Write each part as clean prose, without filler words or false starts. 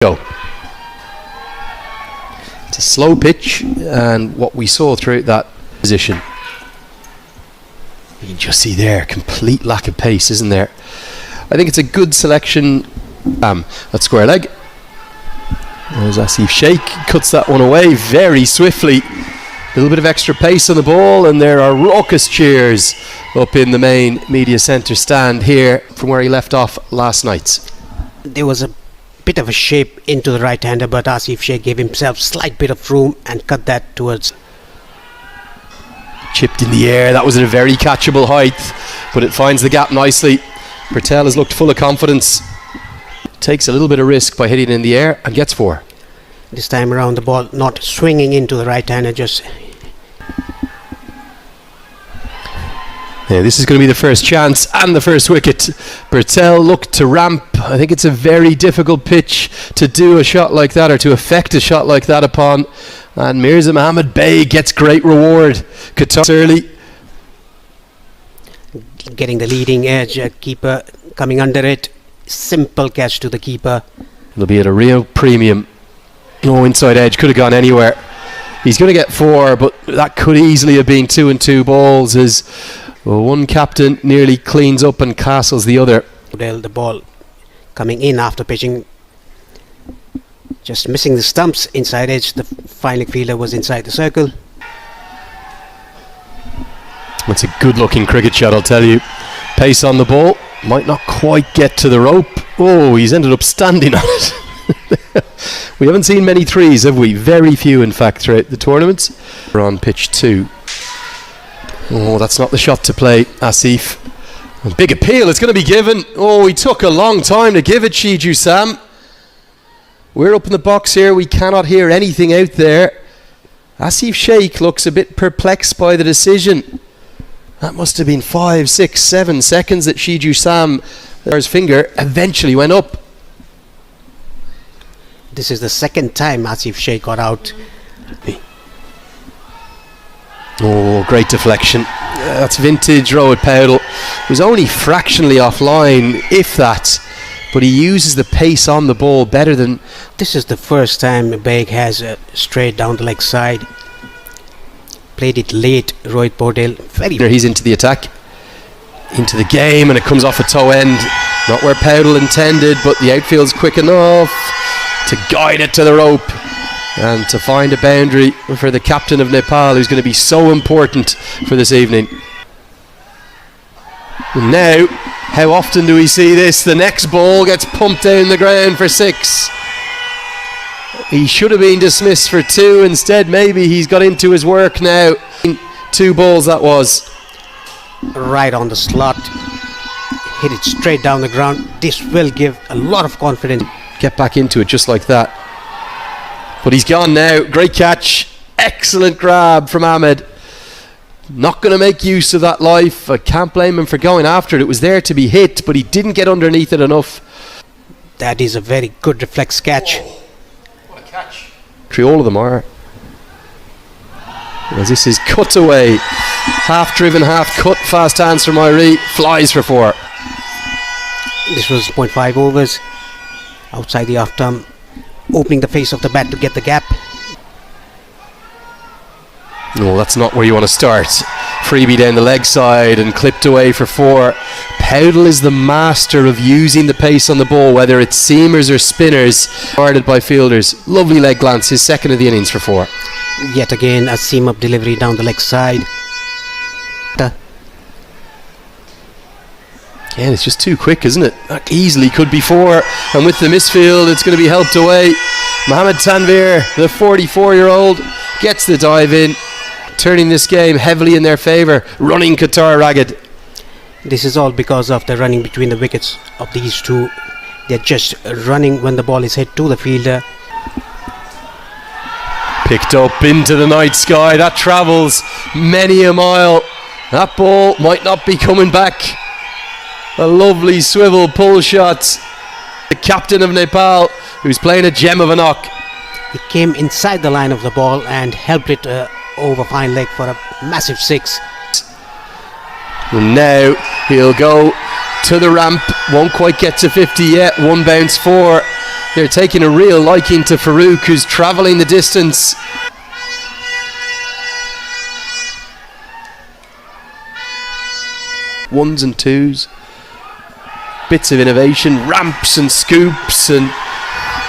Go. It's a slow pitch, and what we saw throughout that position, you can just see there, complete lack of pace, isn't there? I think it's a good selection at square leg. There's Asif Sheikh, cuts that one away very swiftly. A little bit of extra pace on the ball, and there are raucous cheers up in the main media centre stand here from where he left off last night. There was a bit of a shape into the right-hander, but Asif Sheikh gave himself a slight bit of room and cut that towards. Chipped in the air, that was at a very catchable height, but it finds the gap nicely. Patel has looked full of confidence, takes a little bit of risk by hitting it in the air and gets four. This time around the ball not swinging into the right-hander, just. Yeah, this is going to be the first chance and the first wicket. Patel looked to ramp. I think it's a very difficult pitch to do a shot like that, or to affect a shot like that upon. And Mirza Mohammed Bey gets great reward. Qatar early. Getting the leading edge, keeper coming under it. Simple catch to the keeper. It'll be at a real premium. No inside edge, could have gone anywhere. He's going to get four, but that could easily have been 2 and 2 balls as one captain nearly cleans up and castles the other. The ball coming in after pitching, just missing the stumps inside edge. The final fielder was inside the circle. That's a good looking cricket shot, I'll tell you. Pace on the ball, might not quite get to the rope. Oh, he's ended up standing on it. We haven't seen many threes, have we? Very few, in fact, throughout the tournaments. We're on pitch 2. Oh, that's not the shot to play, Asif. A big appeal, it's going to be given. Oh, he took a long time to give it, Shiju Sam. We're up in the box here, we cannot hear anything out there. Asif Sheikh looks a bit perplexed by the decision. That must have been 5, 6, 7 seconds that Shiju Sam, his finger, eventually went up. This is the second time Asif Sheikh got out. Oh, great deflection. That's vintage Rohit Paudel. It was only fractionally offline, if that, but he uses the pace on the ball better than. This is the first time Baig has straight down the leg side. Played it late, Rohit Paudel. He's into the attack, into the game, and it comes off a toe end. Not where Paudel intended, but the outfield's quick enough to guide it to the rope and to find a boundary for the captain of Nepal, who's going to be so important for this evening. And now, how often do we see this? The next ball gets pumped down the ground for 6. He should have been dismissed for 2. Instead, maybe he's got into his work now. 2 balls that was. Right on the slot. Hit it straight down the ground. This will give a lot of confidence. Get back into it just like that. But he's gone now. Great catch. Excellent grab from Ahmed. Not going to make use of that life. I can't blame him for going after it. It was there to be hit, but he didn't get underneath it enough. That is a very good reflex catch. Oh, what a catch. All of them are. As this is cut away. Half driven, half cut. Fast hands from Irie. Flies for 4. This was 0.5 overs. Outside the off term, opening the face of the bat to get the gap. No, that's not where you want to start. Freebie down the leg side and clipped away for 4. Paudel is the master of using the pace on the ball, whether it's seamers or spinners, guarded by fielders. Lovely leg glance, his second of the innings for 4. Yet again, a seam-up delivery down the leg side. Again, it's just too quick, isn't it? That easily could be 4, and with the misfield, it's going to be helped away. Mohammed Tanvir, the 44-year-old, gets the dive in, turning this game heavily in their favour, running Qatar ragged. This is all because of the running between the wickets of these two. They're just running when the ball is hit to the fielder. Picked up into the night sky. That travels many a mile. That ball might not be coming back. A lovely swivel pull shot. The captain of Nepal, who's playing a gem of a knock. He came inside the line of the ball and helped it over fine leg for a massive 6. And now he'll go to the ramp. Won't quite get to 50 yet. 1 bounce 4. They're taking a real liking to Farouk, who's travelling the distance. Ones and twos. Bits of innovation, ramps and scoops, and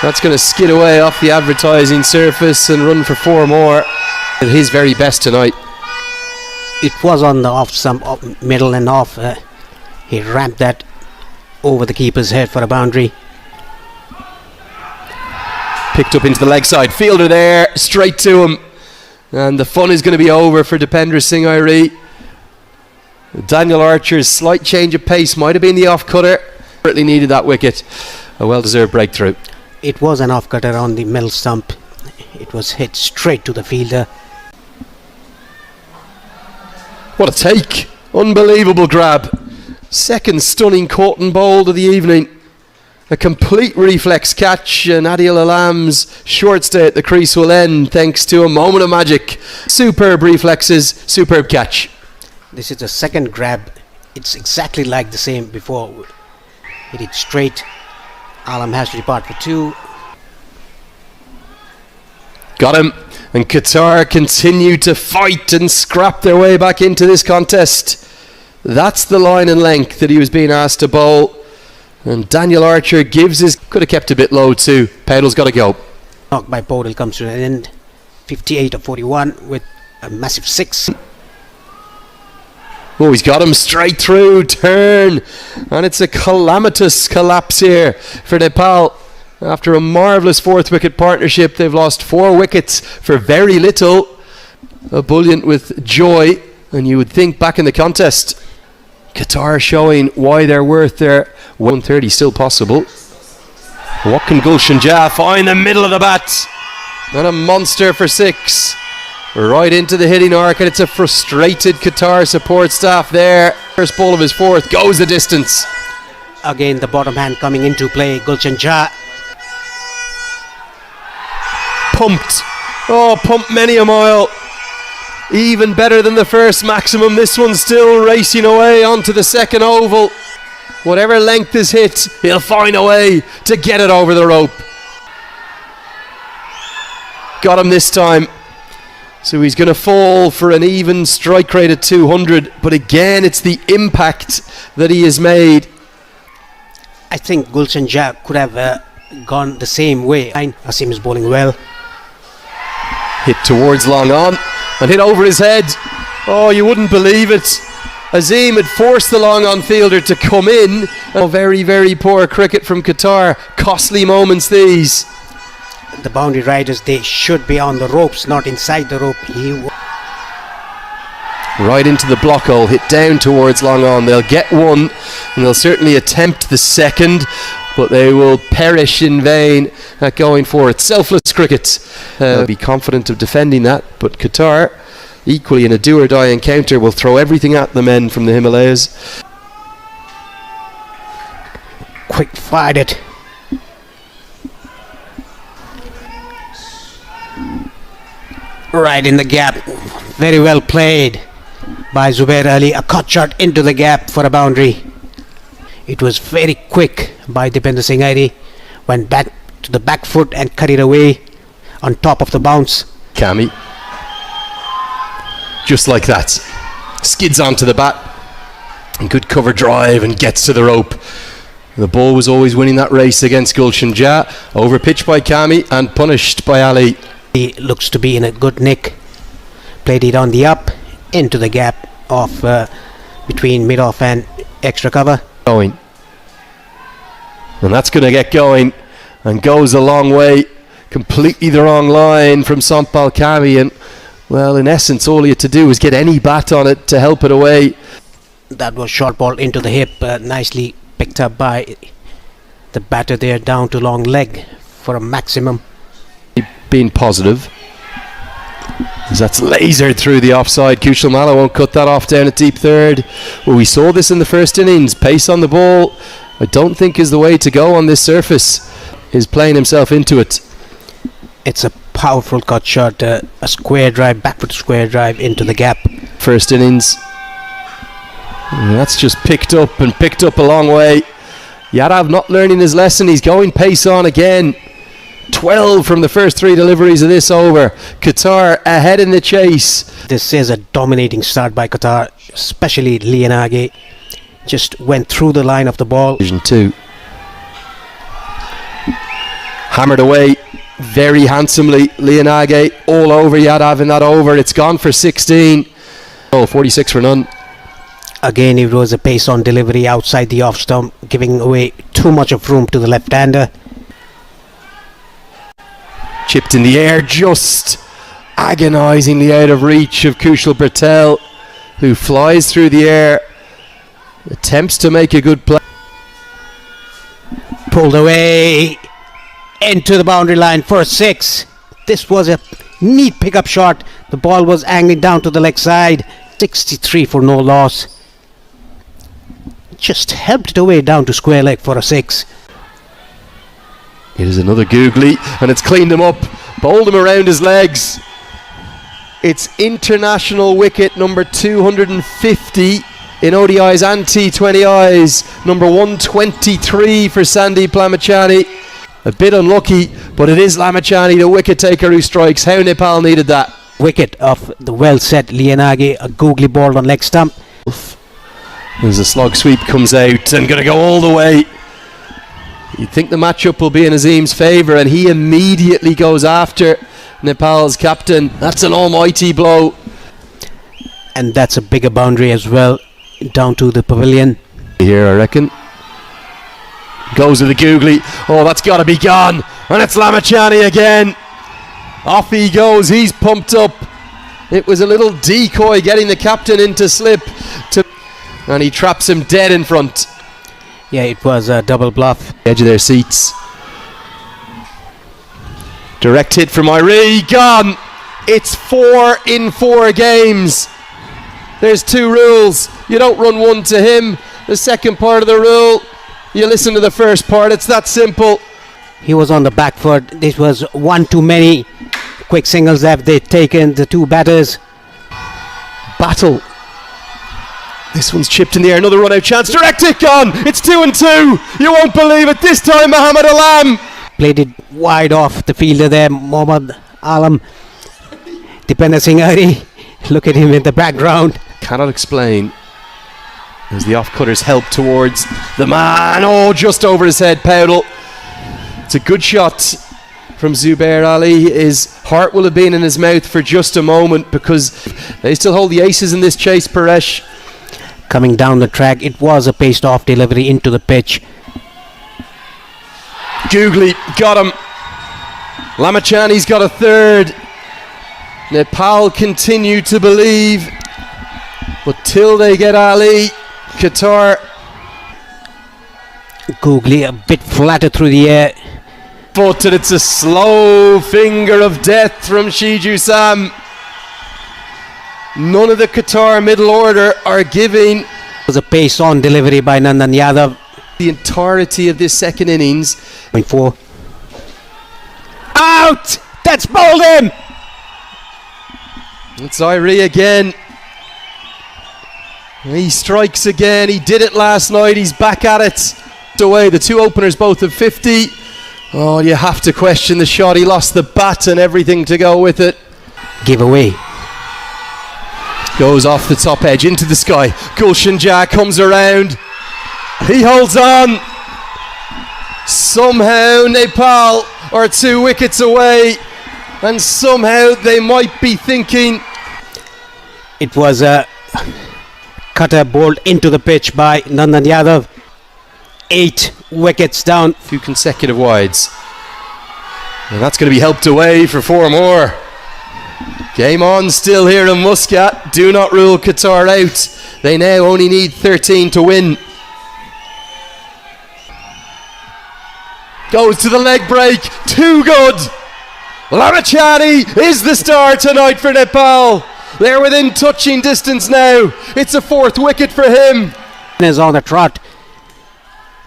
that's going to skid away off the advertising surface and run for 4 more. At his very best tonight. It was on the off middle and off. He ramped that over the keeper's head for a boundary. Picked up into the leg side. Fielder there, straight to him. And the fun is going to be over for Dipender Singh Airi. Daniel Archer's slight change of pace might have been the off-cutter. Certainly needed that wicket. A well-deserved breakthrough. It was an off-cutter on the middle stump. It was hit straight to the fielder. What a take. Unbelievable grab. Second stunning caught and bowled of the evening. A complete reflex catch, and Adil Alam's short stay at the crease will end thanks to a moment of magic. Superb reflexes, superb catch. This is the second grab. It's exactly like the same before. Hit it straight. Alam has to depart for 2. Got him. And Qatar continue to fight and scrap their way back into this contest. That's the line and length that he was being asked to bowl. And Daniel Archer gives his... Could have kept a bit low too. Pedal's got to go. Knock by Podal comes to an end. 58 of 41 with a massive 6. Oh, he's got him straight through. Turn. And it's a calamitous collapse here for Nepal. After a marvellous 4th wicket partnership, they've lost 4 wickets for very little. Ebullient with joy, and you would think back in the contest, Qatar showing why they're worth their 130 still possible. What can Gulshan Jah find in the middle of the bat? And a monster for 6. Right into the hitting arc, and it's a frustrated Qatar support staff there. First ball of his 4th goes the distance. Again, the bottom hand coming into play. Gulshan Jah. Pumped. Oh, pumped many a mile. Even better than the first maximum. This one's still racing away onto the second oval. Whatever length is hit, he'll find a way to get it over the rope. Got him this time. So he's going to fall for an even strike rate at 200. But again, it's the impact that he has made. I think Gulshan Jah could have gone the same way. Asim is bowling well. Hit towards long on and hit over his head. Oh, you wouldn't believe it. Azim had forced the long on fielder to come in. Oh, very, very poor cricket from Qatar. Costly moments these. The boundary riders, they should be on the ropes, not inside the rope. Right into the block hole, hit down towards long on. They'll get 1 and they'll certainly attempt the second, but they will perish in vain at going for it. Selfless cricket. They'll be confident of defending that, but Qatar, equally in a do-or-die encounter, will throw everything at the men from the Himalayas. Quick fired it. Right in the gap. Very well played by Zubair Ali. A cut shot into the gap for a boundary. It was very quick by Dipender Singh Airi. Went back to the back foot and cut it away on top of the bounce. Kami. Just like that. Skids onto the bat. And good cover drive and gets to the rope. The ball was always winning that race against Gulshan Jah. Overpitched by Kami and punished by Ali. He looks to be in a good nick. Played it on the up into the gap of between mid-off and extra cover. Going. And that's going to get going and goes a long way. Completely the wrong line from Sampal Kami, and well, in essence, all he had to do was get any bat on it to help it away. That was short ball into the hip, nicely picked up by the batter there, down to long leg for a maximum. Being positive, as that's lasered through the offside. Kushal Malla won't cut that off down at deep third. Well, we saw this in the first innings. Pace on the ball, I don't think is the way to go on this surface. He's playing himself into it. It's a powerful cut shot, a square drive, backward square drive into the gap. First innings. And that's just picked up a long way. Yadav not learning his lesson. He's going pace on again. 12 from the first 3 deliveries of this over. Qatar ahead in the chase. This is a dominating start by Qatar, especially Lianage. Just went through the line of the ball. Division 2. Hammered away very handsomely. Lianage all over Yadav in that over. It's gone for 16. 46 for none. Again, it was a pace on delivery outside the off stump, giving away too much of room to the left-hander. Chipped in the air, just agonisingly out of reach of Kushal Patel, who flies through the air, attempts to make a good play. Pulled away into the boundary line for 6. This was a neat pickup shot. The ball was angling down to the leg side. 63 for no loss. Just helped it away down to square leg for a 6. It is another googly, and it's cleaned him up, bowled him around his legs. It's international wicket number 250 in ODIs and T20Is, number 123 for Sandeep Lamachani. A bit unlucky, but it is Lamachani, the wicket taker, who strikes. How Nepal needed that. Wicket of the well set Lianage, a googly ball on leg stump. As the slog sweep comes out and going to go all the way. You'd think the matchup will be in Azim's favour, and he immediately goes after Nepal's captain. That's an almighty blow. And that's a bigger boundary as well, down to the pavilion. Here, I reckon. Goes with the googly. Oh, that's got to be gone. And it's Lamachani again. Off he goes. He's pumped up. It was a little decoy getting the captain into slip. And he traps him dead in front. Yeah, it was a double bluff. Edge of their seats. Direct hit from Irie. Gone. It's 4 in 4 games. There's 2 rules. You don't run one to him. The second part of the rule, you listen to the first part. It's that simple. He was on the back foot. This was one too many quick singles that they've taken, the 2 batters. Battle. This one's chipped in the air. Another run out chance. Direct hit gone. It's 2 and 2. You won't believe it. This time Mohammad Alam played it wide off the fielder there, Mohammad Alam. Dipender Singh Hari. Look at him in the background. Cannot explain. As the off-cutters help towards the man. Oh, just over his head, Powdle. It's a good shot from Zubair Ali. His heart will have been in his mouth for just a moment, because they still hold the aces in this chase, Paresh. Coming down the track, it was a paced off delivery into the pitch. Googly got him. Lamachani's got a 3rd. Nepal continue to believe, but till they get Ali, Qatar. Googly a bit flatter through the air. But it's a slow finger of death from Shiju Sam. None of the Qatar middle order are giving. It was a pace on delivery by Nandan Yadav. The entirety of this second innings. 4. Out! That's bowled him! It's Irie again. He strikes again. He did it last night. He's back at it. Away. The 2 openers both of 50. Oh, you have to question the shot. He lost the bat and everything to go with it. Give away. Goes off the top edge into the sky. Gulshan Jah comes around. He holds on. Somehow Nepal are 2 wickets away, and somehow they might be thinking. It was a cutter bowled into the pitch by Nandan Yadav. 8 wickets down. Few consecutive wides. And that's going to be helped away for 4 more. Game on still here in Muscat. Do not rule Qatar out. They now only need 13 to win. Goes to the leg break. Too good. Lamachani is the star tonight for Nepal. They're within touching distance now. It's a 4th wicket for him. Is on the trot.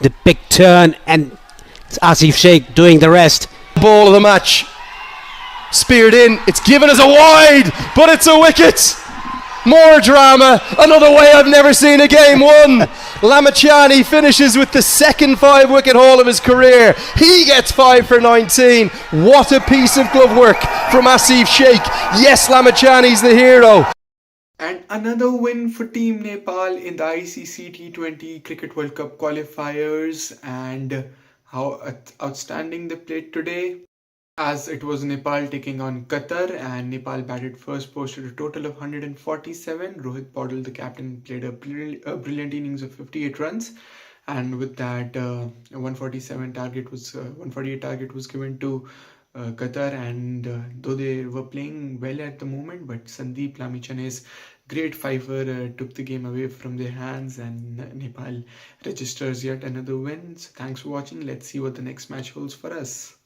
The big turn, and it's Asif Sheikh doing the rest. Ball of the match. Speared in. It's given as a wide, but it's a wicket. More drama. Another way I've never seen a game won. Lamachani finishes with the second 5-wicket haul of his career. He gets 5 for 19. What a piece of glove work from Asif Sheikh. Yes, Lamachani's the hero. And another win for Team Nepal in the ICC T20 Cricket World Cup qualifiers, and how outstanding they played today. As it was Nepal taking on Qatar, and Nepal batted first, posted a total of 147. Rohit Paudel, the captain, played a brilliant innings of 58 runs, and with that, 148 target was given to Qatar. And though they were playing well at the moment, but Sandeep Lamichane's great fiver took the game away from their hands, and Nepal registers yet another win. So thanks for watching. Let's see what the next match holds for us.